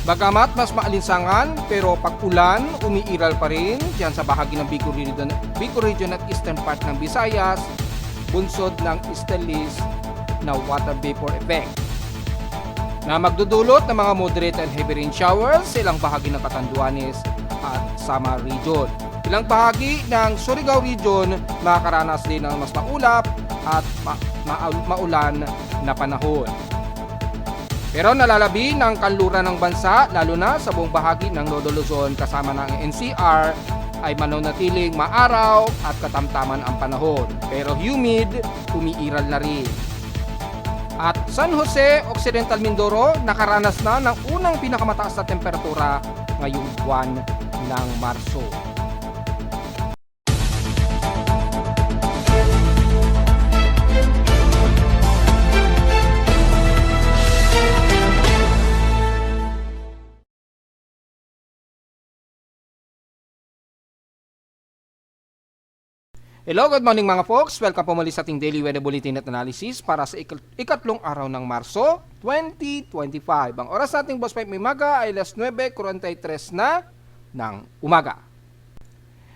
Bagamat mas maalinsangan, pero pag ulan, umiiral pa rin diyan sa bahagi ng Bicol Region at eastern part ng Visayas, bunsod ng Stellis na water vapor effect na magdudulot ng mga moderate and heavy rain showers sa ilang bahagi ng Catanduanes at Samar Region. Ilang bahagi ng Surigao Region makakaranas din ng mas maulap at maulan na panahon. Pero nalalabi ng kanluran ng bansa, lalo na sa buong bahagi ng Nodo Luzon kasama ng NCR, ay mananatiling maaraw at katamtaman ang panahon. Pero humid, umiiral na rin. At San Jose, Occidental Mindoro, nakaranas na ng unang pinakamataas na temperatura ngayong buwan ng Marso. Hello, good morning mga folks. Welcome po muli sa ating Daily Weather Bulletin at Analysis para sa ikatlong araw ng Marso 2025. Ang oras nating Boss Mike Mimaga ay 9:43 na ng umaga.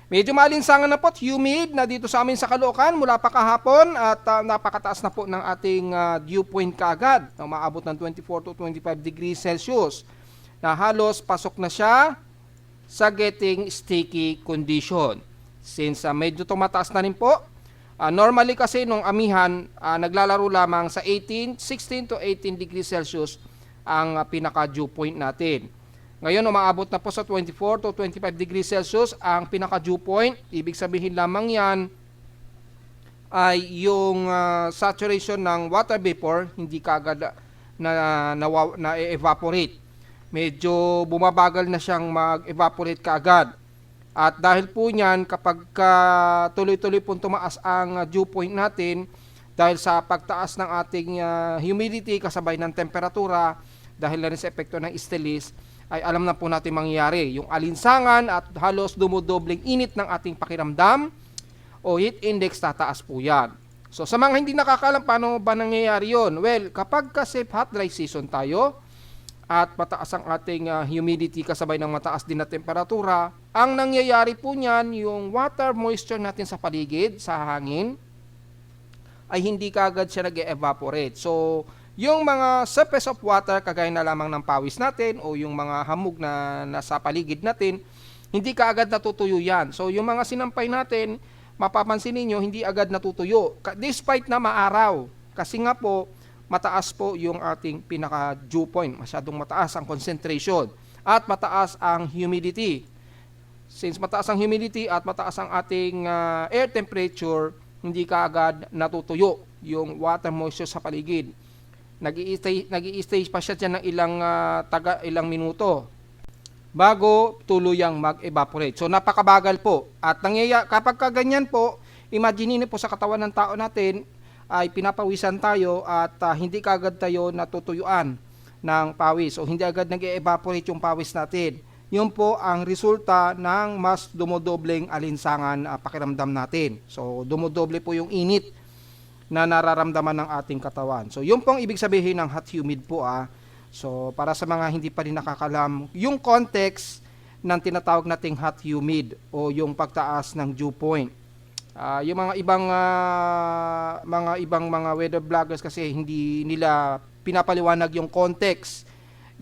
Medyo malinsangan na po, humid na dito sa amin sa Caloocan mula pa kahapon at napakataas na po ng ating dew point kaagad na umaabot ng 24 to 25 degrees Celsius na halos pasok na siya sa getting sticky condition. Since medyo tumataas na rin po, normally kasi nung amihan, naglalaro lamang sa 16 to 18 degrees Celsius ang pinaka-dew point natin. Ngayon, umaabot na po sa 24 to 25 degrees Celsius ang pinaka-dew point. Ibig sabihin lamang yan ay yung saturation ng water vapor hindi kaagad na-evaporate. Medyo bumabagal na siyang mag-evaporate kaagad. At dahil po niyan, kapag tuloy-tuloy pong tumaas ang dew point natin, dahil sa pagtaas ng ating humidity kasabay ng temperatura, dahil na rin sa epekto ng Stellis, ay alam na po natin mangyayari. Yung alinsangan at halos dumudobling init ng ating pakiramdam o heat index tataas po yan. So sa mga hindi nakakalam paano ba nangyayari yun? Well, kapag kasi hot dry season tayo, at mataas ang ating humidity kasabay ng mataas din na temperatura, ang nangyayari po niyan, yung water moisture natin sa paligid, sa hangin, ay hindi kaagad siya nag-evaporate. So, yung mga surface of water, kagaya na lamang ng pawis natin, o yung mga hamog na nasa paligid natin, hindi kaagad natutuyo yan. So, yung mga sinampay natin, mapapansin ninyo, hindi agad natutuyo. Despite na maaraw. Kasi nga po, mataas po yung ating pinaka-dew point. Masyadong mataas ang concentration at mataas ang humidity. Since mataas ang humidity at mataas ang ating air temperature, hindi kaagad natutuyo yung water moisture sa paligid. Nag-i-stay pa siya dyan ng ilang minuto bago tuluyang mag-evaporate. So napakabagal po. At kapag kaganyan po, imagine niyo po sa katawan ng tao natin, ay pinapawisan tayo at hindi kaagad tayo natutuyuan ng pawis o hindi agad nag-evaporate yung pawis natin. Yun po ang resulta ng mas dumodobleng alinsangan pakiramdam natin. So dumodoble po yung init na nararamdaman ng ating katawan. So yun pong ibig sabihin ng hot humid po. So para sa mga hindi pa rin nakakalam, yung context ng tinatawag nating hot humid o yung pagtaas ng dew point. Yung mga ibang weather bloggers kasi hindi nila pinapaliwanag yung context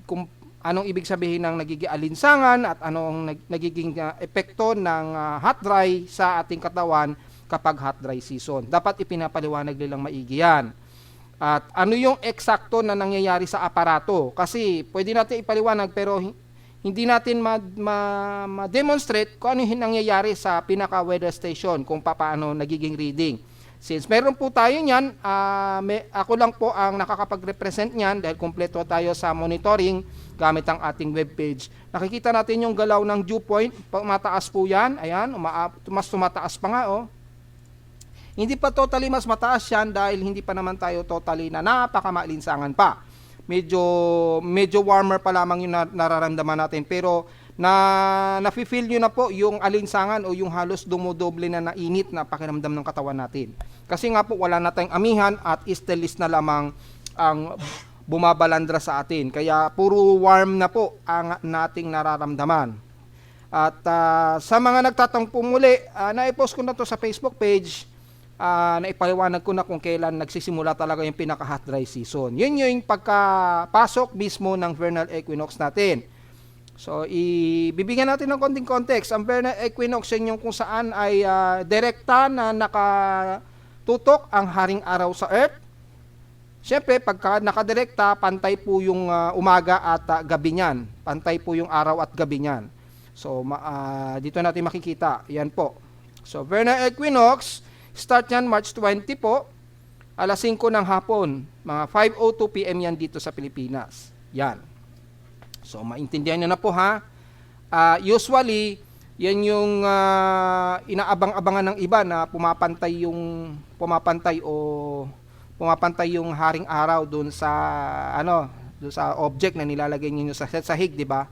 kung anong ibig sabihin ng nagiging alinsangan at anong nagiging epekto ng hot dry sa ating katawan kapag hot dry season. Dapat ipinapaliwanag nilang maigi yan. At ano yung eksakto na nangyayari sa aparato? Kasi pwede natin ipaliwanag pero hindi natin ma-demonstrate kung ano yung nangyayari sa pinaka-weather station, kung paano nagiging reading. Since meron po tayo niyan, ako lang po ang nakakapag-represent niyan dahil kumpleto tayo sa monitoring gamit ang ating webpage. Nakikita natin yung galaw ng dew point, mataas po yan, ayan, mas tumataas pa nga Hindi pa totally mas mataas yan dahil hindi pa naman tayo totally na napakamaalinsangan pa. Medyo warmer pa lamang yung nararamdaman natin, pero nafe-feel nyo na po yung alinsangan o yung halos dumodoble na nainit na pakiramdam ng katawan natin. Kasi nga po wala na tayong amihan at Stellis na lamang ang bumabalandra sa atin. Kaya puro warm na po ang nating nararamdaman. At sa mga nagtatanong po muli, na-post ko na to sa Facebook page, naipaliwanag ko na kung kailan nagsisimula talaga yung pinaka-hot dry season. Yun yung pagkapasok mismo ng vernal equinox natin. So, ibibigyan natin ng konting context. Ang vernal equinox yung kung saan ay direkta na nakatutok ang haring araw sa Earth. Siyempre, pagka nakadirekta, pantay po yung umaga at gabi niyan. Pantay po yung araw at gabi niyan. So, dito natin makikita. Yan po. So, vernal equinox, start yan March 20 po, alas 5 ng hapon. Mga 5:02 PM yan dito sa Pilipinas. Yan. So, maintindihan nyo na po ha. Usually, yan yung inaabang-abangan ng iba na pumapantay yung haring araw doon sa doon sa object na nilalagay niyo sa sahig, di ba?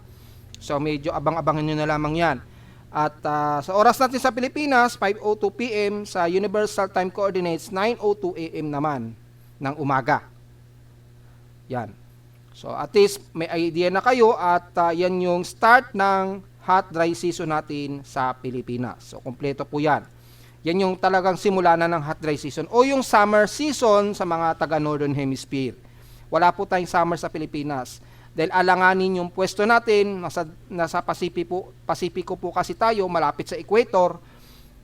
So, medyo abang-abangan nyo na lamang yan. At sa oras natin sa Pilipinas, 5:02 PM, sa Universal Time Coordinates, 9:02 AM naman ng umaga. Yan. So, at least may idea na kayo at yan yung start ng hot dry season natin sa Pilipinas. So, kompleto po yan. Yan yung talagang simula na ng hot dry season o yung summer season sa mga taga Northern Hemisphere. Wala po tayong summer sa Pilipinas. Dahil alanganin yung pwesto natin, nasa Pasipiko po kasi tayo, malapit sa equator.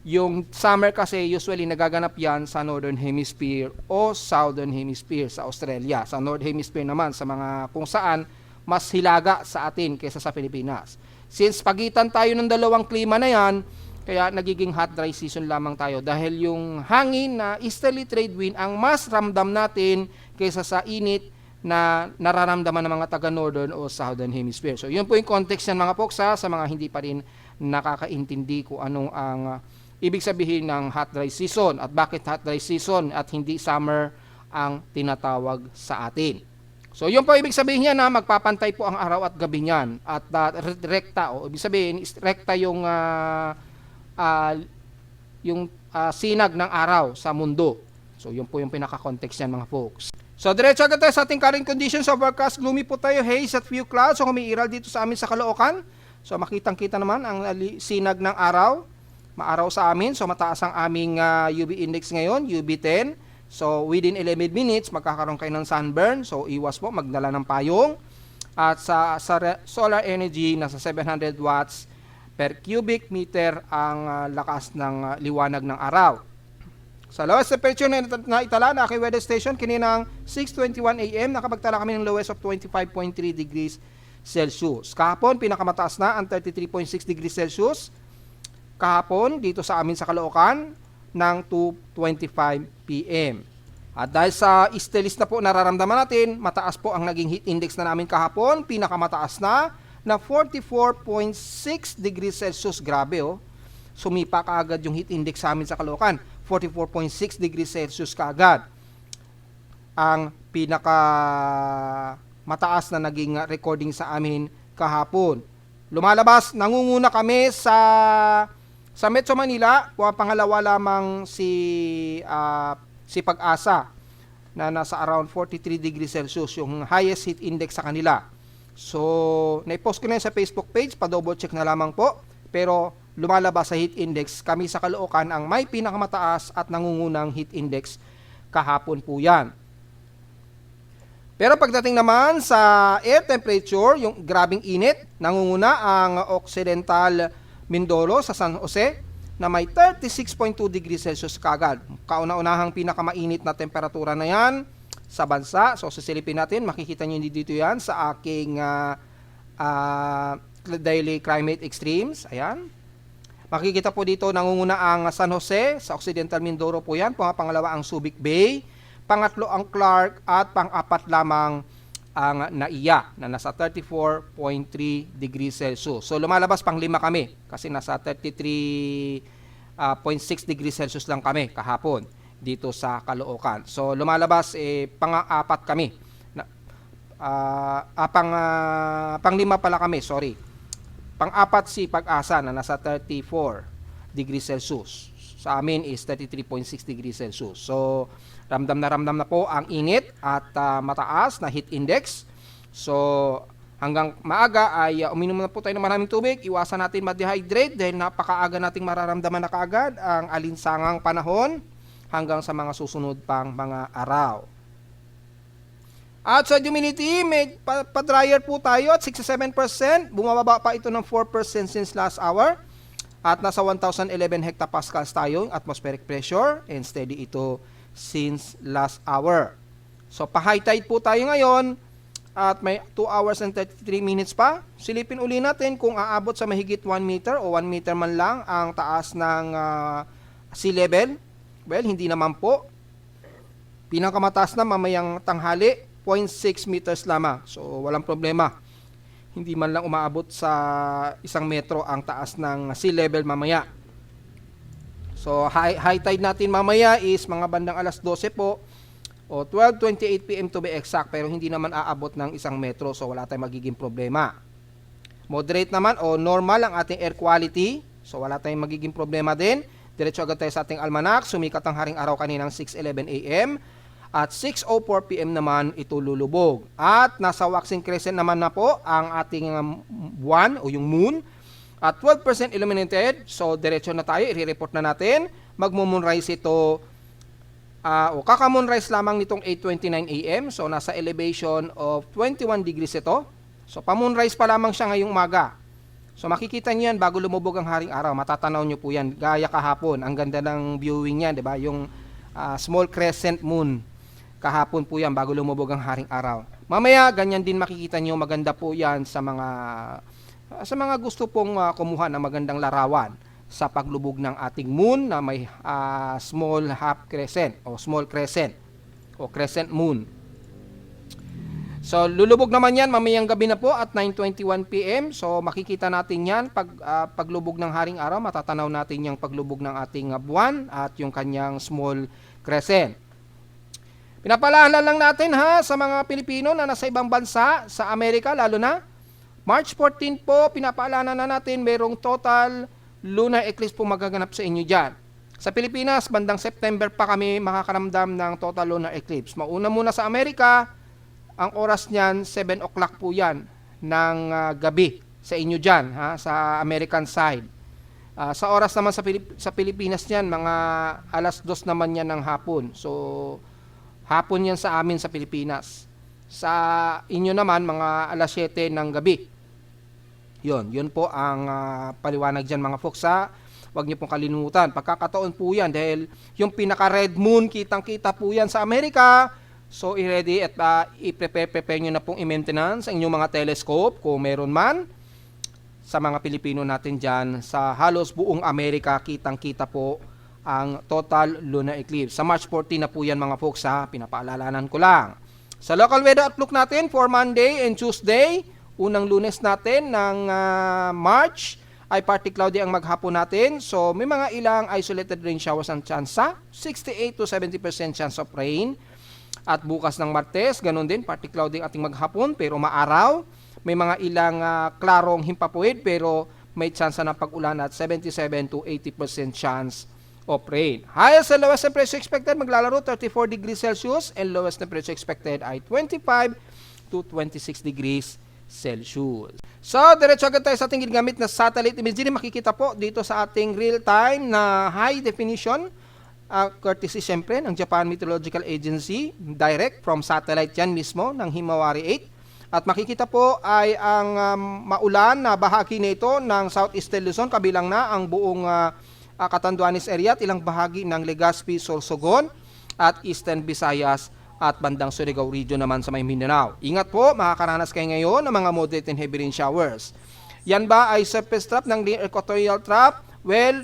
Yung summer kasi usually nagaganap yan sa Northern Hemisphere o Southern Hemisphere sa Australia. Sa Northern Hemisphere naman, sa mga kung saan mas hilaga sa atin kaysa sa Pilipinas. Since pagitan tayo ng dalawang klima na yan, kaya nagiging hot dry season lamang tayo dahil yung hangin na easterly trade wind ang mas ramdam natin kaysa sa init na nararamdaman ng mga taga Northern o Southern Hemisphere. So, yun po yung context yan mga folks sa mga hindi pa rin nakakaintindi kung anong ang ibig sabihin ng hot dry season at bakit hot dry season at hindi summer ang tinatawag sa atin. So, yun po ibig sabihin niya na magpapantay po ang araw at gabi niyan at rekta o ibig sabihin rekta yung sinag ng araw sa mundo. So, yun po yung pinaka-context yan mga folks. So, diretso agad tayo sa ating current conditions of forecast. Gloomy po tayo, haze at few clouds. So, umiiral dito sa amin sa Caloocan. So, makitang-kita naman ang sinag ng araw. Maaraw sa amin. So, mataas ang aming UV index ngayon, UV10. So, within 11 minutes, magkakaroon kayo ng sunburn. So, iwas po, magdala ng payong. At sa solar energy, nasa 700 watts per cubic meter ang lakas ng liwanag ng araw. Sa lowest temperature na itala na aking weather station, kininang 6:21 AM, nakapagtala kami ng lowest of 25.3 degrees Celsius. Kahapon, pinakamataas na ang 33.6 degrees Celsius. Kahapon, dito sa amin sa Caloocan, ng 2:25 PM. At dahil sa easterlies na po nararamdaman natin, mataas po ang naging heat index na namin kahapon, pinakamataas na 44.6 degrees Celsius. Grabe oh. Sumipa kaagad yung heat index sa amin sa Caloocan. 44.6 degrees Celsius kaagad. Ang pinaka mataas na naging recording sa amin kahapon. Lumalabas, nangunguna kami sa Metro Manila, pangalawa lamang si Pag-asa na nasa around 43 degrees Celsius, yung highest heat index sa kanila. So, na-post ko na sa Facebook page, pa-double check na lamang po. Pero lumalabas sa heat index, kami sa Caloocan ang may pinakamataas at nangungunang heat index kahapon po yan. Pero pagdating naman sa air temperature, yung grabing init, nangunguna ang Occidental Mindoro sa San Jose na may 36.2 degrees Celsius kagad. Kauna-unahang pinakamainit na temperatura na yan sa bansa. So, sisilipin natin, makikita nyo dito yan sa aking daily climate extremes. Ayan. Makikita po dito, nangunguna ang San Jose, sa Occidental Mindoro po yan. Pangalawa ang Subic Bay. Pangatlo ang Clark at pang-apat lamang ang Naiya na nasa 34.3 degrees Celsius. So lumalabas pang-lima kami kasi nasa 33.6 degrees Celsius lang kami kahapon dito sa Caloocan. So lumalabas pang-apat kami. Pang-lima pala kami, sorry. Pang-apat si Pag-asa na nasa 34 degrees Celsius. Sa amin is 33.6 degrees Celsius. So, ramdam na po ang init at mataas na heat index. So, hanggang maaga ay uminom na po tayo ng maraming tubig. Iwasan natin ma-dehydrate dahil napakaaga nating mararamdaman na kaagad ang alinsangang panahon hanggang sa mga susunod pang mga araw. At sa humidity, may pa-dryer po tayo at 67%. Bumababa pa ito ng 4% since last hour. At nasa 1,011 hectopascals tayo atmospheric pressure and steady ito since last hour. So pa-high tide po tayo ngayon at may 2 hours and 33 minutes pa. Silipin uli natin kung aabot sa mahigit 1 meter o 1 meter man lang ang taas ng sea level. Well, hindi naman po. Pinakamataas na mamayang tanghali, 0.6 meters lamang. So, walang problema. Hindi man lang umaabot sa 1 metro ang taas ng sea level mamaya. So, high tide natin mamaya is mga bandang alas 12 po o 12:28 PM to be exact, pero hindi naman aabot ng 1 metro, so wala tayong magiging problema. Moderate naman o normal ang ating air quality, so wala tayong magiging problema din. Diretso agad tayo sa ating almanac. Sumikat ang haring araw kaninang 6:11 AM. At 6:04 PM naman ito lulubog. At nasa waxing crescent naman na po ang ating buwan o yung moon. At 12% illuminated. So diretso na tayo. I-report na natin. Magmo-moonrise ito. Kaka-moonrise lamang nitong 8:29 AM. So nasa elevation of 21 degrees ito. So pa-moonrise pa lamang siya ngayong umaga. So makikita niyo yan bago lumubog ang haring araw. Matatanaw niyo po yan. Gaya kahapon. Ang ganda ng viewing niya, 'di ba? Yung small crescent moon. Kahapon po yan bago lumubog ang haring araw. Mamaya, ganyan din makikita nyo, maganda po yan sa mga gusto pong kumuha ng magandang larawan sa paglubog ng ating moon na may small half crescent o small crescent o crescent moon. So, lulubog naman yan mamayang gabi na po at 9:21 PM. So, makikita natin yan paglubog ng haring araw. Matatanaw natin yung paglubog ng ating buwan at yung kanyang small crescent. Pinapaalala lang natin sa mga Pilipino na nasa ibang bansa, sa Amerika lalo na. March 14 po, pinapaalala na natin mayroong total lunar eclipse po magaganap sa inyo dyan. Sa Pilipinas, bandang September pa kami makakaramdam ng total lunar eclipse. Mauna muna sa Amerika, ang oras niyan, 7 o'clock po yan ng gabi sa inyo dyan, sa American side. Sa oras naman sa Pilipinas niyan, mga alas 2 naman yan ng hapon. So, hapon yan sa amin sa Pilipinas. Sa inyo naman, mga alas 7 ng gabi. Yun po ang paliwanag dyan mga folks. Huwag niyo pong kalimutan. Pagkakataon po yan dahil yung pinaka-red moon, kitang-kita po yan sa Amerika. So, i-ready at i-prepare nyo na pong i-maintenance ang inyong mga telescope kung meron man. Sa mga Pilipino natin dyan, sa halos buong Amerika, kitang-kita po ang total lunar eclipse. Sa March 14 na po yan mga folks pinapaalalanan ko lang. Sa local weather outlook natin for Monday and Tuesday, unang Lunes natin ng March ay partly cloudy ang maghapon natin. So may mga ilang isolated rain showers ang tsansa, 68 to 70% chance of rain. At bukas ng Martes, ganun din, partly cloudy ang ating maghapon pero maaraw. May mga ilang klarong himpapuid pero may tsansa ng pag-ulan at 77 to 80% chance of rain. Highest and lowest temperature expected maglalaro 34 degrees Celsius and lowest temperature expected ay 25 to 26 degrees Celsius. So, diretso agad tayo sa ating ginagamit na satellite imagery. Makikita po dito sa ating real-time na high definition courtesy siyempre ng Japan Meteorological Agency, direct from satellite yan mismo ng Himawari 8. At makikita po ay ang maulan na bahagi nito ng Southeastern Luzon, kabilang na ang buong Catanduanes area at ilang bahagi ng Legazpi, Sorsogon at Eastern Visayas at bandang Surigao region naman sa may Mindanao. Ingat po, makakaranas kayo ngayon ng mga moderate and heavy rain showers. Yan ba ay surface trap ng equatorial trap? Well,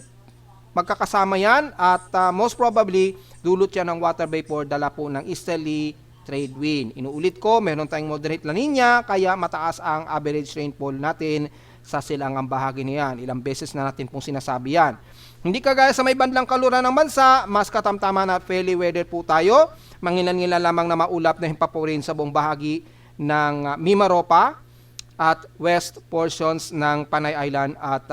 magkakasama yan at most probably dulot yan ng water vapor dala po ng easterly trade wind. Inuulit ko, meron tayong moderate La Nina kaya mataas ang average rainfall natin sa silangang bahagi niyan. Ilang beses na natin pong sinasabi yan. Hindi kagaya sa may bandlang kaluran ng bansa, mas katamtaman at fairly weather po tayo. Mangilan-ngilan lamang na maulap na himpapurin sa buong bahagi ng Mimaropa at west portions ng Panay Island at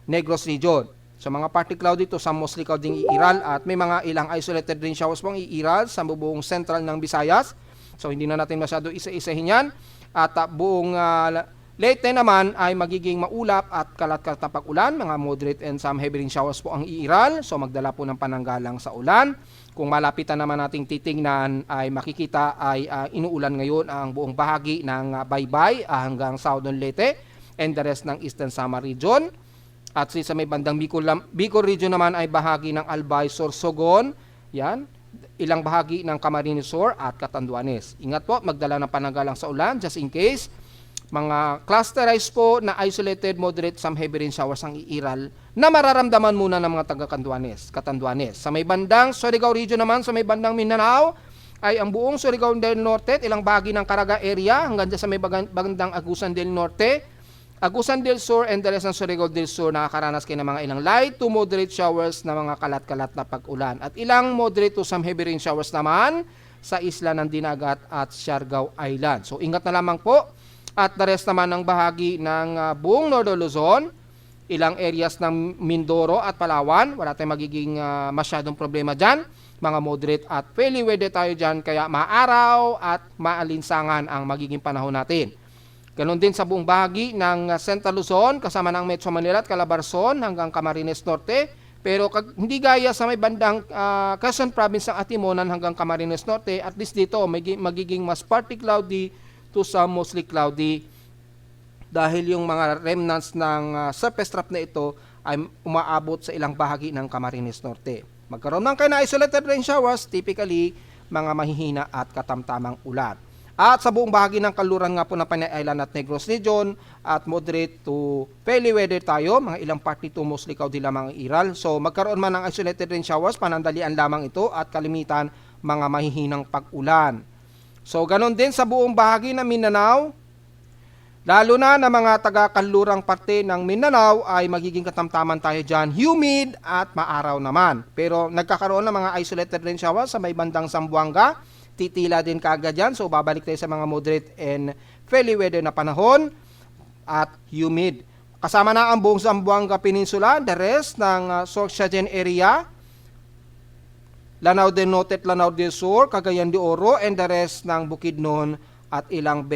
Negros region. So mga partly cloudy to, some mostly cloudy iiral at may mga ilang isolated rain showers pong iiral sa buong central ng Visayas. So hindi na natin masyado isa-isahin yan. At buong Leyte naman ay magiging maulap at kalat-kalat na pag-ulan. Mga moderate and some heavy rain showers po ang iiral. So magdala po ng pananggalang sa ulan. Kung malapitan naman nating titingnan ay makikita ay inuulan ngayon ang buong bahagi ng Baybay hanggang Southern Leyte and the rest ng Eastern Samar Region. At sa may bandang Bicol Region naman ay bahagi ng Albay, Sorsogon, yan, ilang bahagi ng Camarines Sur at Catanduanes. Ingat po, magdala ng pananggalang sa ulan just in case. Mga clusterized po na isolated, moderate, some heavy rain showers ang iiral na mararamdaman muna ng mga Catanduanes. Sa may bandang Surigao Region naman, sa may bandang Mindanao, ay ang buong Surigao del Norte, ilang bahagi ng Caraga area, hanggang sa may bandang Agusan del Norte, Agusan del Sur and the rest ng Surigao del Sur nakakaranas kayo ng mga ilang light to moderate showers na mga kalat-kalat na pag-ulan. At ilang moderate to some heavy rain showers naman sa isla ng Dinagat at Siargao Island. So ingat na lamang po. At the rest naman ng bahagi ng buong Northern Luzon, ilang areas ng Mindoro at Palawan, wala tayong magiging masyadong problema dyan. Mga moderate at fairly weather tayo dyan, kaya maaraw at maalinsangan ang magiging panahon natin. Ganon din sa buong bahagi ng Central Luzon, kasama ng Metro Manila at Calabarzon hanggang Camarines Norte. Pero hindi gaya sa may bandang Quezon Province ng Atimonan hanggang Camarines Norte, at least dito magiging mas partly cloudy to some mostly cloudy dahil yung mga remnants ng surface trap na ito ay umaabot sa ilang bahagi ng Camarines Norte. Magkaroon ng kayo na isolated rain showers, typically mga mahihina at katamtamang ulan. At sa buong bahagi ng kaluran nga po ng Panay Island at Negros Region at moderate to fairly weather tayo, mga ilang part nito mostly cloudy lamang ang iral. So magkaroon man ng isolated rain showers, panandalian lamang ito at kalimitan mga mahihinang pag-ulan. So ganon din sa buong bahagi ng Mindanao, lalo na ng mga taga-kanlurang parte ng Mindanao ay magiging katamtaman tayo dyan, humid at maaraw naman. Pero nagkakaroon ng mga isolated rain showers sa may bandang Zamboanga, titila din kaagad yan. So babalik tayo sa mga moderate and fairly weather na panahon at humid. Kasama na ang buong Zamboanga Peninsula, the rest ng Sorsogon area, Lanao del Norte at Lanao del Sur, Cagayan de Oro, and the rest ng Bukidnon at ilang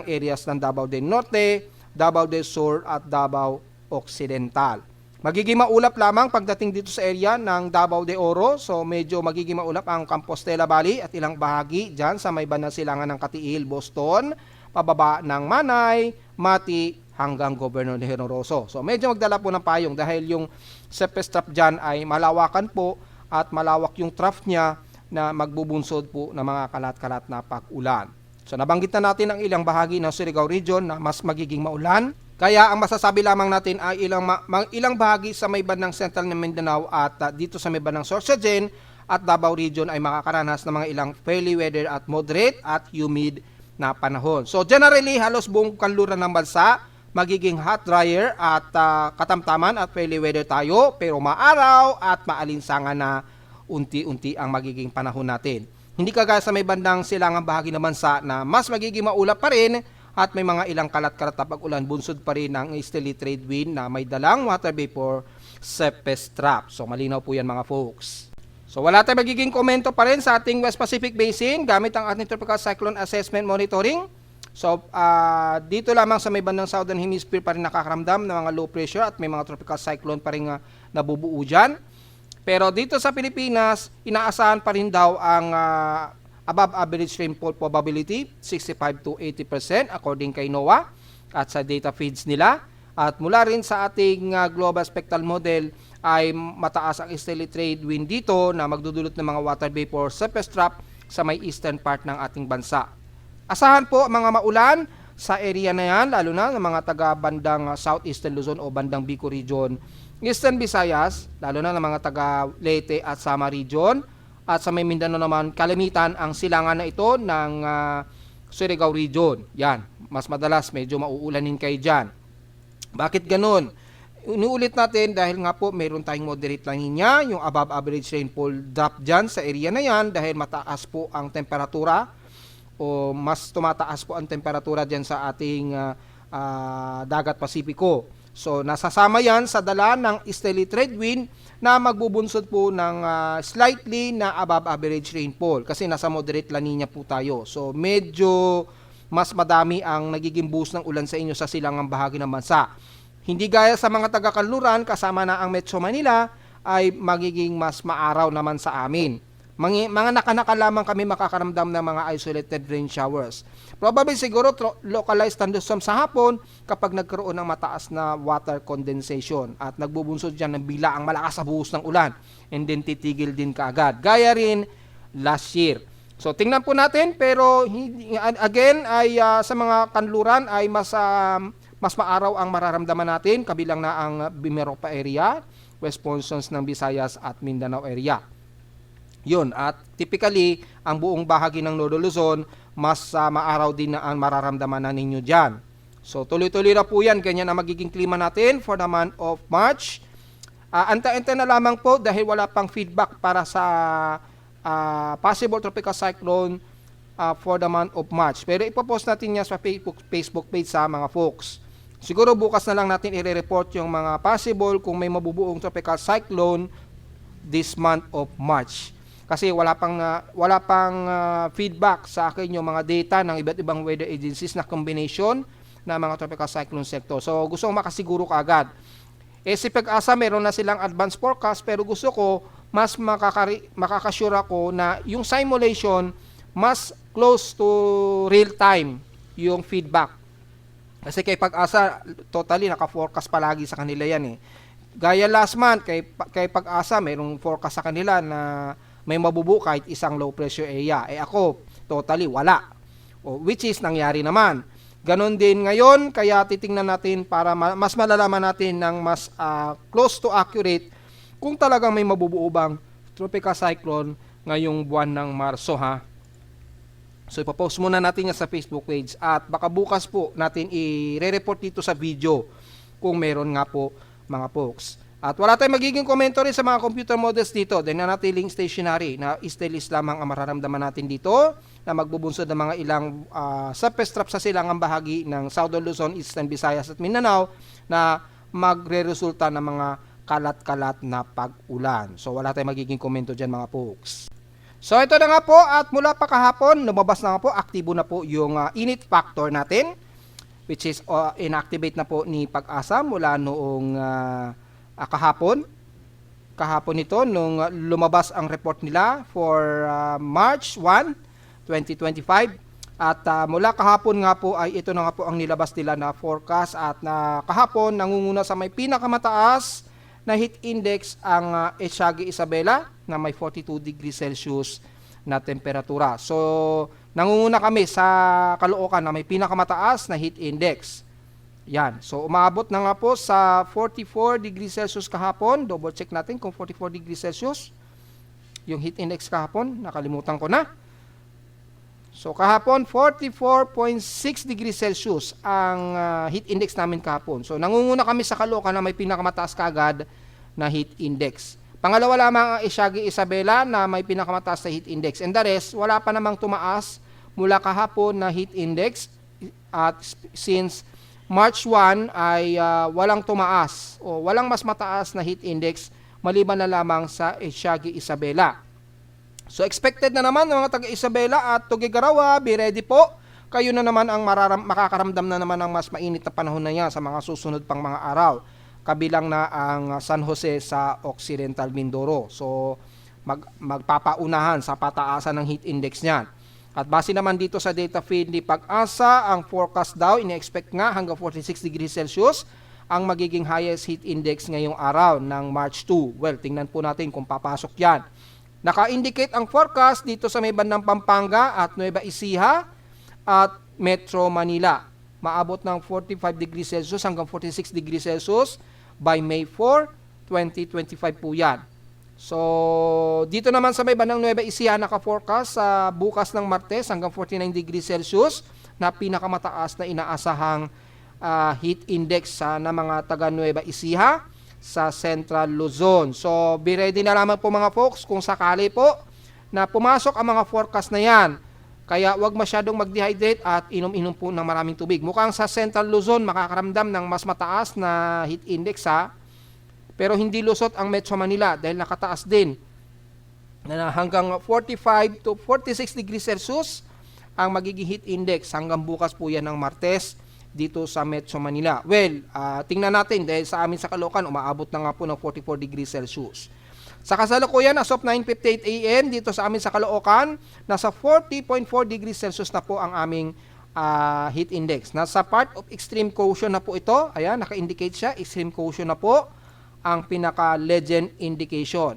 areas ng Davao del Norte, Davao del Sur at Davao Occidental. Magiging maulap lamang pagdating dito sa area ng Davao de Oro. So medyo magiging maulap ang Compostela Valley at ilang bahagi dyan sa may bandang silangan ng Katiil, Boston, pababa ng Manay, Mati, hanggang Governor de Generoso. So medyo magdala po ng payong dahil yung surface trough dyan ay malawakan po at malawak yung trough niya na magbubunsod po ng mga kalat-kalat na pag-ulan. So nabanggit na natin ang ilang bahagi ng Surigao Region na mas magiging maulan. Kaya ang masasabi lamang natin ay ilang bahagi sa may bandang Central ng Mindanao at dito sa may bandang Sorsogon at Davao Region ay makakaranas ng mga ilang fairly weather at moderate at humid na panahon. So generally halos buong kanluran ng bansa magiging hot, drier at katamtaman at fairly weather tayo, pero maaraw at maalinsangan na unti-unti ang magiging panahon natin. Hindi kagaya sa may bandang silangang bahagi ng bansa na mas magiging maulap pa rin at may mga ilang kalat-kalat na pag-ulan, bunsod pa rin ng easterly trade wind na may dalang water vapor surface trap. So malinaw po yan mga folks. So wala tayong magiging komento pa rin sa ating West Pacific Basin gamit ang ating Tropical Cyclone Assessment Monitoring. So dito lamang sa may bandang Southern Hemisphere pa rin nakakaramdam ng mga low pressure at may mga tropical cyclone pa rin nabubuo dyan. Pero dito sa Pilipinas, inaasahan pa rin daw ang above average rainfall probability, 65 to 80% according kay NOAA at sa data feeds nila. At mula rin sa ating global spectral model ay mataas ang easterly trade wind dito na magdudulot ng mga water vapor surface trap sa may eastern part ng ating bansa. Asahan po mga maulan sa area na yan, lalo na ng mga taga-bandang southeastern Luzon o bandang Bicol Region, Eastern Visayas, lalo na ng mga taga Leyte at Samar Region. At sa may Mindanao naman, kalimitan ang silangan na ito ng Surigao Region. Yan, mas madalas medyo mauulanin kayo dyan. Bakit ganun? Inuulit natin dahil nga po mayroon tayong moderate La Nina, yung above average rainfall drop dyan sa area na yan dahil mataas po ang temperatura o mas tumataas po ang temperatura dyan sa ating dagat Pasipiko. So nasasama yan sa dala ng easterly trade wind na magbubunsod po ng slightly na above average rainfall kasi nasa moderate La Nina po tayo. So medyo mas madami ang nagiging boost ng ulan sa inyo sa silangang bahagi ng bansa. Hindi gaya sa mga taga-kanluran kasama na ang Metro Manila ay magiging mas maaraw naman sa amin. Mga naka-naka lamang kami makakaramdam ng mga isolated rain showers. Probably siguro localized thunderstorms sa hapon kapag nagkaroon ng mataas na water condensation at nagbubunsod dyan ng bilaang malakas sa buhos ng ulan and then titigil din kaagad. Gaya rin last year. So tingnan po natin pero again ay sa mga kanluran ay mas maaraw ang mararamdaman natin kabilang na ang Mimaropa area, West Portions ng Visayas at Mindanao area. Yun, at typically, ang buong bahagi ng Northern Luzon, mas maaraw din na ang mararamdaman na ninyo dyan. So, tuloy-tuloy na po yan. Ganyan ang magiging klima natin for the month of March. Anta-anta na lamang po dahil wala pang feedback para sa possible tropical cyclone for the month of March. Pero ipopost natin yan sa Facebook page sa mga folks. Siguro bukas na lang natin i-report yung mga possible kung may mabubuong tropical cyclone this month of March. Kasi wala pang feedback sa akin yung mga data ng iba't ibang weather agencies na combination ng mga tropical cyclone sector. So gusto ko makasiguro kaagad. Si Pag-asa meron na silang advance forecast pero gusto ko mas makakasure ako na yung simulation mas close to real time yung feedback. Kasi kay Pag-asa totally naka-forecast palagi sa kanila yan eh. Gaya last month kay Pag-asa mayroong forecast sa kanila na may mabubuo kahit isang low pressure area. Ako, totally wala. Which is nangyari naman. Ganon din ngayon, kaya titingnan natin para mas malalaman natin ng mas close to accurate kung talagang may mabubuo bang tropical cyclone ngayong buwan ng Marso ha. So ipopost muna natin yan sa Facebook page at baka bukas po natin i-report dito sa video kung meron nga po mga folks. At wala tayong magiging komento rin sa mga computer models dito dahil nanatiling stationary na stainless lamang ang mararamdaman natin dito na magbubunsod ng mga ilang surface trap sa silangang bahagi ng Southern Luzon, Eastern Visayas at Mindanao na magre-resulta ng mga kalat-kalat na pag-ulan. So wala tayong magiging komento dyan mga folks. So ito na nga po at mula pa kahapon lumabas na nga po, aktibo na po yung init factor natin which is inactivate na po ni Pag-asa mula noong kahapon ito nung lumabas ang report nila for March 1, 2025 at mula kahapon nga po ay ito na nga po ang nilabas nila na forecast at kahapon nangunguna sa may pinakamataas na heat index ang Etiaga Isabela na may 42 degrees Celsius na temperatura. So nangunguna kami sa Caloocan na may pinakamataas na heat index. Yan. So, umabot na nga po sa 44 degrees Celsius kahapon. Double check natin kung 44 degrees Celsius. Yung heat index kahapon, nakalimutan ko na. So, kahapon, 44.6 degrees Celsius ang heat index namin kahapon. So, nangunguna kami sa Caloocan na may pinakamataas kaagad na heat index. Pangalawa lamang ang Etiaga Isabela na may pinakamataas na heat index. And the rest, wala pa namang tumaas mula kahapon na heat index. At since March 1 ay walang tumaas o walang mas mataas na heat index maliban na lamang sa Etiaga Isabela. So expected na naman ng mga taga-Isabela at Tuguegarao, be ready po. Kayo na naman ang makakaramdam na naman ng mas mainit na panahon na yan sa mga susunod pang mga araw. Kabilang na ang San Jose sa Occidental Mindoro. So magpapaunahan sa pataasan ng heat index niyan. At base naman dito sa data feed ni Pag-asa, ang forecast daw, ine-expect nga hanggang 46 degrees Celsius ang magiging highest heat index ngayong araw ng March 2. Well, tingnan po natin kung papasok yan. Naka-indicate ang forecast dito sa may bandang Pampanga at Nueva Ecija at Metro Manila. Maabot ng 45 degrees Celsius hanggang 46 degrees Celsius by May 4, 2025 po yan. So, dito naman sa may bandang Nueva Ecija naka-forecast sa bukas ng Martes hanggang 49 degrees Celsius na pinakamataas na inaasahang heat index na mga taga Nueva Ecija sa Central Luzon. So, be ready na lamang po mga folks kung sakali po na pumasok ang mga forecast na yan Kaya wag masyadong mag-dehydrate at inom-inom po ng maraming tubig. Mukhang sa Central Luzon makakaramdam ng mas mataas na heat index ha. Pero hindi lusot ang Metro Manila dahil nakataas din. Na hanggang 45 to 46 degrees Celsius ang magiging heat index hanggang bukas po yan ng Martes dito sa Metro Manila. Well, tingnan natin dahil sa amin sa Caloocan umaabot na nga po ng 44 degrees Celsius. Sa kasalukuyan, as of 9:58 AM dito sa amin sa Caloocan, nasa 40.4 degrees Celsius na po ang aming heat index. Nasa part of extreme caution na po ito. Ayan, naka-indicate siya. Extreme caution na po ang pinaka-legend indication.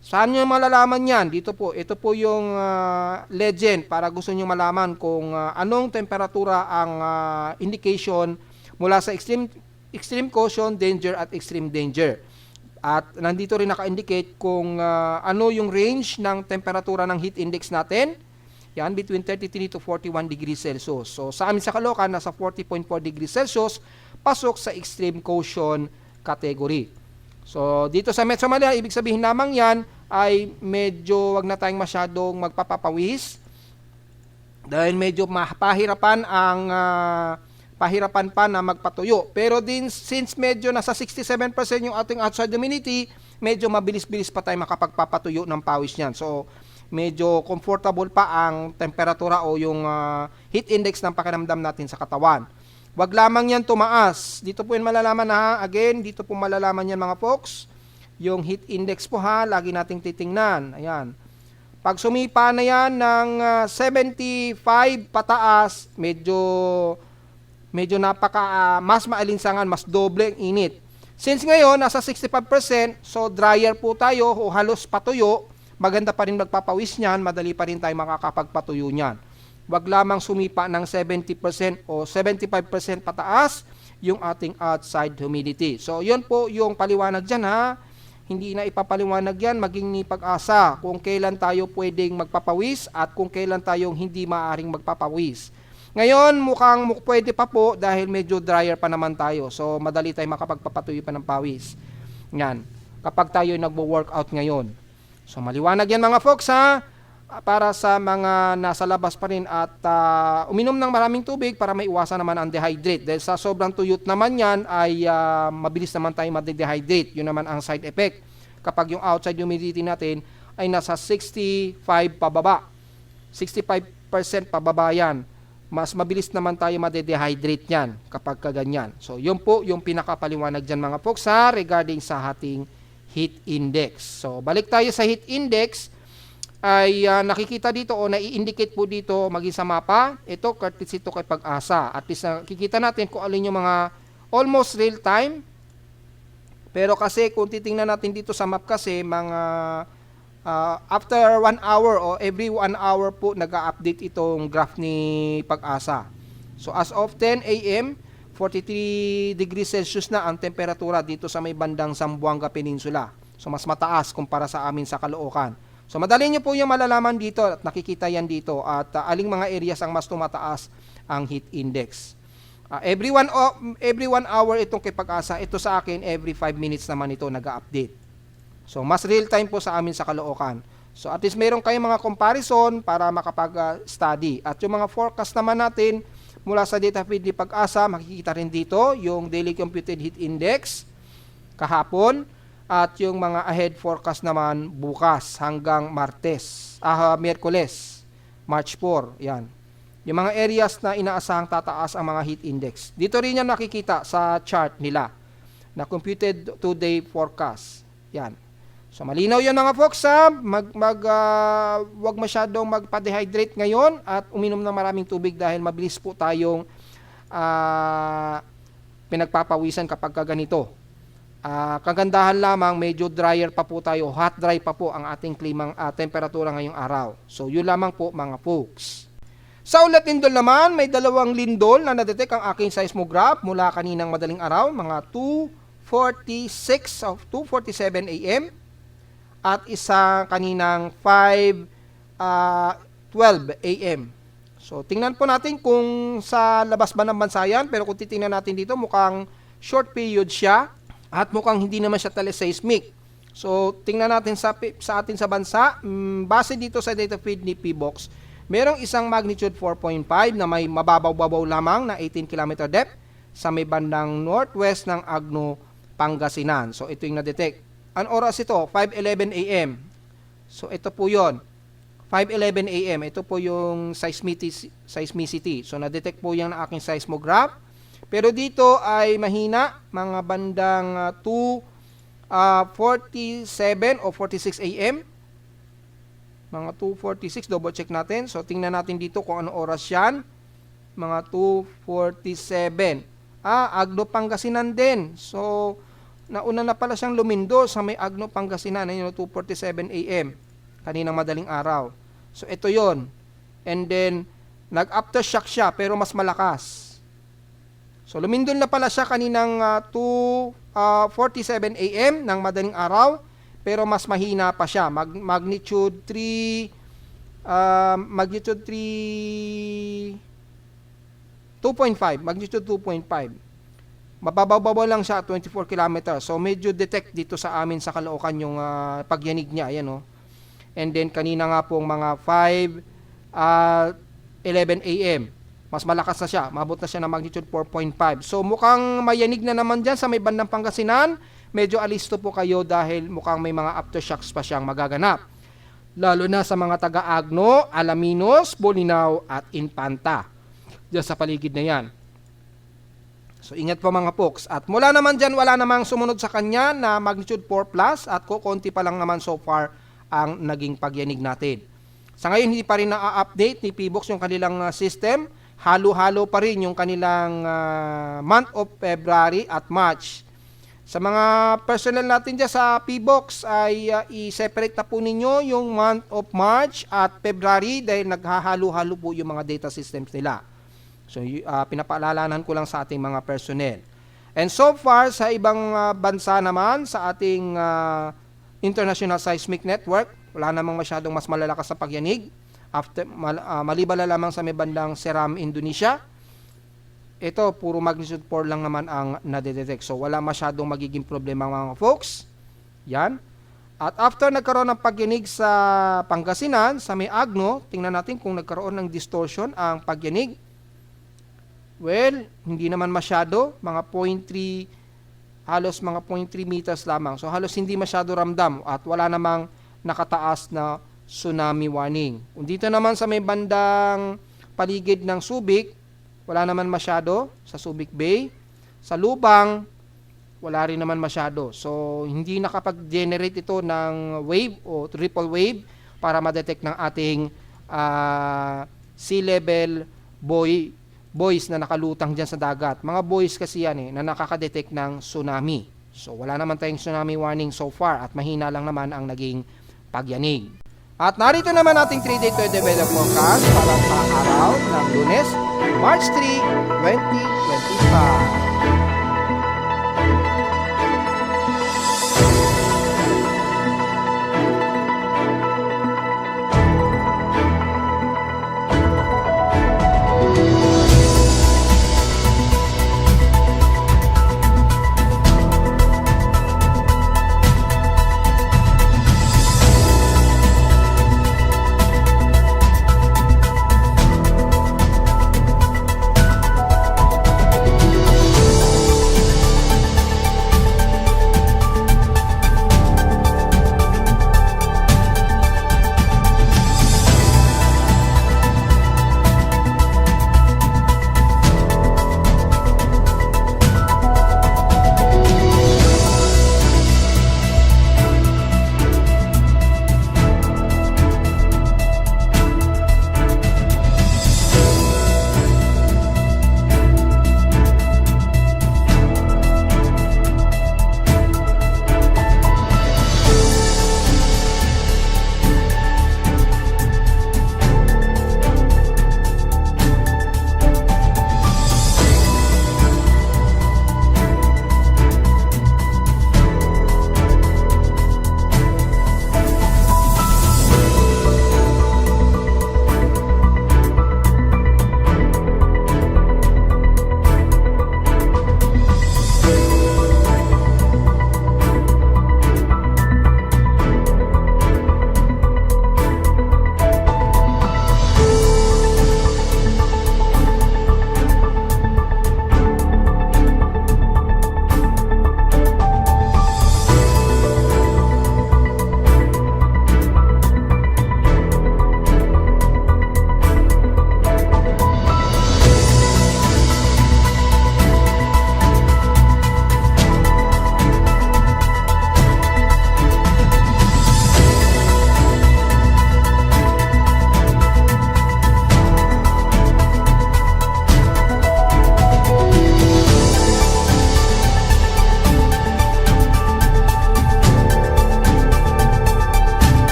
Saan nyo malalaman yan? Dito po. Ito po yung legend para gusto nyo malaman kung anong temperatura ang indication mula sa extreme caution, danger at extreme danger. At nandito rin naka-indicate kung ano yung range ng temperatura ng heat index natin. Yan, between 33 to 41 degrees Celsius. So, sa amin sa Caloocan, nasa 40.4 degrees Celsius, pasok sa extreme caution category. So, dito sa Metro Manila, ibig sabihin namang yan ay medyo wag na tayong masyadong magpapapawis. Dahil medyo pahirapan pa na magpatuyo. Pero din, since medyo nasa 67% yung ating outside humidity, medyo mabilis-bilis pa tayo makapagpapatuyo ng pawis niyan. So, medyo comfortable pa ang temperatura o yung heat index ng pakiramdam natin sa katawan. Wag lamang yan tumaas. Dito po yung malalaman ha. Again, dito po malalaman yan mga folks. Yung heat index po ha, lagi nating titingnan. Ayan. Pag sumipa na yan ng 75 pataas, medyo mas maalinsangan, mas doble ang init. Since ngayon, nasa 65%, so dryer po tayo o halos patuyo, maganda pa rin magpapawis niyan, madali pa rin tayo makakapagpatuyo niyan. Wag lamang sumipa ng 70% o 75% pataas yung ating outside humidity. So, yun po yung paliwanag dyan ha. Hindi na ipapaliwanag yan, maging ni pag-asa kung kailan tayo pwedeng magpapawis at kung kailan tayong hindi maaaring magpapawis. Ngayon, mukhang pwede pa po dahil medyo dryer pa naman tayo. So, madali tayo makapagpapatuyo pa ng pawis. Yan. Kapag tayo nagwo-workout ngayon. So, maliwanag yan mga folks ha. Para sa mga nasa labas pa rin at uminom ng maraming tubig para maiwasan naman ang dehydrate. Dahil sa sobrang tuyot naman yan ay mabilis naman tayo ma-dehydrate. Yun naman ang side effect. Kapag yung outside humidity natin ay nasa 65 pababa. 65% pababa yan. Mas mabilis naman tayo ma-dehydrate yan kapag kaganyan. So, yun po yung pinakapaliwanag dyan mga folks ha, regarding sa ating heat index. So, balik tayo sa heat index ay nakikita dito o nai-indicate po dito maging sa mapa. Ito, courtesy ito kay Pag-asa. At least nakikita natin kung alin yung mga almost real time. Pero kasi kung titingnan natin dito sa map kasi mga after 1 hour o every 1 hour po nag-update itong graph ni Pag-asa. So as of 10 AM, 43 degrees Celsius na ang temperatura dito sa may bandang Zamboanga Peninsula. So mas mataas kumpara sa amin sa Caloocan. So madali nyo po yung malalaman dito at nakikita yan dito at aling mga areas ang mas tumataas ang heat index. Every 1 hour itong kay Pag-asa, ito sa akin every 5 minutes naman ito nag-update. So, mas real time po sa amin sa Caloocan. So, at least meron kayong mga comparison para makapag-study. At yung mga forecast naman natin mula sa data feed ni Pag-asa, makikita rin dito yung daily computed heat index kahapon at yung mga ahead forecast naman bukas hanggang Miyerkules, March 4. Yan. Yung mga areas na inaasahang tataas ang mga heat index. Dito rin yan nakikita sa chart nila na computed 2-day forecast. Yan. So malinaw 'yan mga folks ha. Wag masyadong magpa-dehydrate ngayon at uminom ng maraming tubig dahil mabilis po tayong pinagpapawisan kapag ganito. Kagandahan lamang medyo drier pa po tayo, hot dry pa po ang ating temperatura ngayong araw. So yun lamang po mga folks. Sa ulat lindol naman, may dalawang lindol na na-detect ang aking seismograph mula kaninang madaling araw, mga 2:47 AM. At isa kaninang 5:12 AM. So, tingnan po natin kung sa labas ba ng bansa yan. Pero kung titingnan natin dito, mukhang short period siya. At mukhang hindi naman siya teleseismic. So, tingnan natin sa atin sa bansa. Base dito sa data feed ni PBox, Merong isang magnitude 4.5 na may mababaw-babaw lamang na 18 km depth sa may bandang northwest ng Agno, Pangasinan. So ito yung na-detect. Ang oras ito, 5:11 AM. So ito po yon, 5:11 AM. Ito po yung seismicity. So na-detect po yan ng aking seismograph. Pero dito ay mahina, mga bandang 2:47 o 46 AM. Mga 2:46, double check natin. So tingnan natin dito kung ano oras yan. Mga 2:47. Agno, Pangasinan din. So nauna na pala siyang lumindo sa may Agno, Pangasinan. Ayun, 2:47 AM. Kaninang madaling araw. So ito yon. And then nag-aftershock siya pero mas malakas. So lumindol na pala siya kaninang 2:47 AM ng madaling araw, pero mas mahina pa siya. Magnitude 2.5. Magnitude 2.5. Mababaw-babaw lang siya at 24 km. So medyo detect dito sa amin sa Caloocan yung pagyanig niya. Ayan, oh. And then kanina nga pong mga 5:11 AM. Mas malakas na siya. Mabot na siya ng magnitude 4.5. So mukhang mayanig na naman dyan sa may bandang Pangasinan. Medyo alisto po kayo dahil mukhang may mga aftershocks pa siyang magaganap. Lalo na sa mga taga-Agno, Alaminos, Bolinao at Infanta. Diyan sa paligid na yan. So ingat po mga folks. At mula naman dyan, wala namang sumunod sa kanya na magnitude 4 plus at kukunti pa lang naman so far ang naging pagyanig natin. Sa ngayon, hindi pa rin na-update ni PBOX yung kanilang system. Halo-halo pa rin yung kanilang month of February at March. Sa mga personnel natin dyan sa PBOX ay i-separate na po ninyo yung month of March at February dahil naghahalo-halo po yung mga data systems nila. So pinapaalalanan ko lang sa ating mga personnel. And so far sa ibang bansa naman sa ating International Seismic Network, wala namang masyadong mas malalakas sa pagyanig. Maliban na lamang sa may bandang Seram, Indonesia. Ito, puro magnitude 4 lang naman ang nadedetect. So, wala masyadong magiging problema mga folks. Yan. At after nagkaroon ng pagyanig sa Pangasinan, sa may Agno, tingnan natin kung nagkaroon ng distortion ang pagyanig. Well, hindi naman masyado. Mga 0.3, halos mga 0.3 meters lamang. So, halos hindi masyado ramdam at wala namang nakataas na tsunami warning. Kung dito naman sa may bandang paligid ng Subic, wala naman masyado sa Subic Bay. Sa Lubang, wala rin naman masyado. So, hindi nakapag-generate ito ng wave o triple wave para ma-detect ng ating sea level buoys na nakalutang dyan sa dagat. Mga buoys kasi yan na nakaka-detect ng tsunami. So, wala naman tayong tsunami warning so far at mahina lang naman ang naging pagyanig. At narito naman ating 3-day weather forecast para sa araw ng Lunes, March 3, 2025.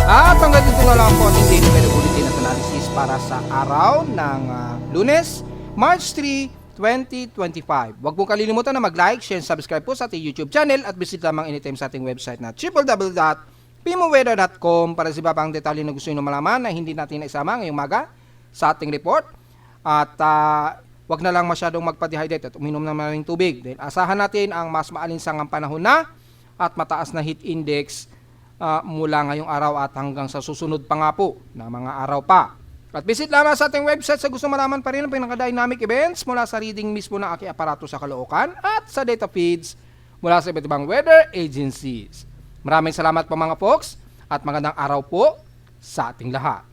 At hanggang dito na lang po ating daily weather bulletin at analysis para sa araw ng Lunes, March 3, 2025. Huwag pong kalilimutan na mag-like, share, and subscribe po sa ating YouTube channel at visit lamang anytime sa ating website na www.pimoweather.com para sa iba pang detalye na gusto nyo malaman na hindi natin naisama ngayong maga sa ating report. At wag na lang masyadong magpa-dehydrate at uminom ng maraming tubig dahil asahan natin ang mas maalinsangang panahon na at mataas na heat index mula ngayong araw at hanggang sa susunod pa nga po na mga araw pa. At visit lamang sa ating website sa gusto malaman pa rin ang pinaka-dynamic events mula sa reading mismo ng aking aparato sa Caloocan at sa data feeds mula sa iba't ibang weather agencies. Maraming salamat po mga folks at magandang araw po sa ating lahat.